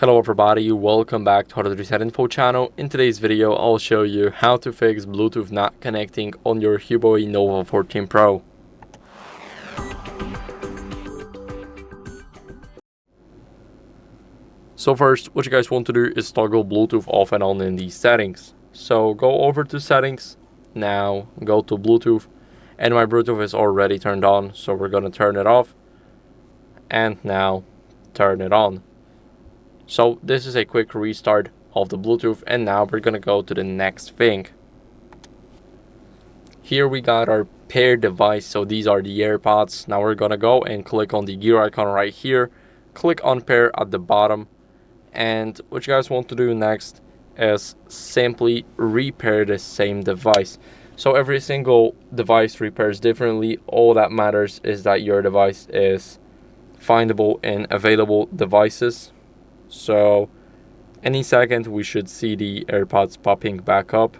Hello everybody, welcome back to HardReset.Info channel. In today's video, I'll show you how to fix Bluetooth not connecting on your HUAWEI Nova 14 Pro. So first, what you guys want to do is toggle Bluetooth off and on in these settings. So go over to settings, now go to Bluetooth, and my Bluetooth is already turned on, so we're going to turn it off, and now turn it on. So this is a quick restart of the Bluetooth, and now we're gonna go to the next thing. Here we got our pair device, so these are the AirPods. Now we're gonna go and click on the gear icon right here, click Unpair at the bottom, and what you guys want to do next is simply repair the same device. So every single device repairs differently. All that matters is that your device is findable in available devices. So any second we should see the AirPods popping back up.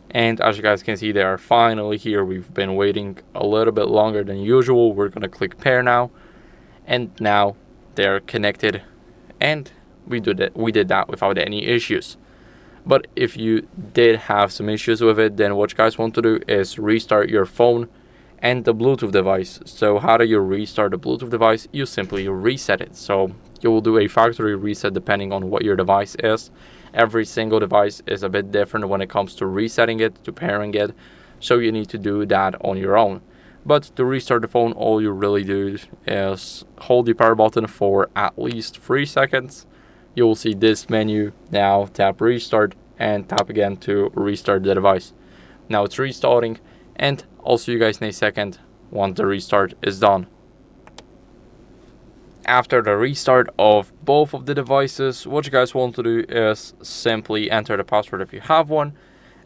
And as you guys can see, they are finally here. We've been waiting a little bit longer than usual. We're gonna click pair now, and now they're connected, and we did that without any issues. But if you did have some issues with it, then what you guys want to do is restart your phone and the Bluetooth device. So how do you restart the Bluetooth device? You simply reset it. So you will do a factory reset depending on what your device is. Every single device is a bit different when it comes to resetting it, to pairing it. So you need to do that on your own. But to restart the phone, all you really do is hold the power button for at least 3 seconds. You will see this menu. Now tap restart and tap again to restart the device. Now it's restarting, and I'll see you guys in a second once the restart is done. After the restart of both of the devices, what you guys want to do is simply enter the password if you have one,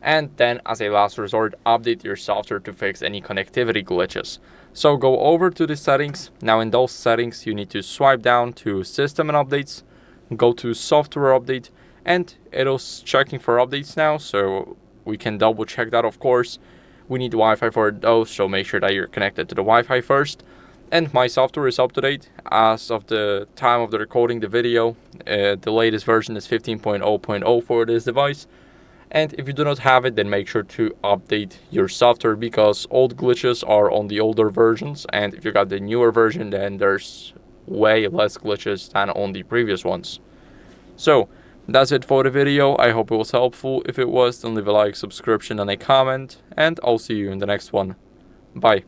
and then as a last resort, update your software to fix any connectivity glitches. So go over to the settings. Now in those settings, you need to swipe down to System and Updates, go to Software Update, and it's checking for updates now, so we can double check that. Of course, we need Wi-Fi for those, so make sure that you're connected to the Wi-Fi first. And my software is up to date as of the time of the recording the video. The latest version is 15.0.0 for this device. And if you do not have it, then make sure to update your software, because old glitches are on the older versions, and if you got the newer version, then there's way less glitches than on the previous ones. So that's it for the video. I hope it was helpful. If it was, then leave a like, subscription, and a comment, and I'll see you in the next one. Bye.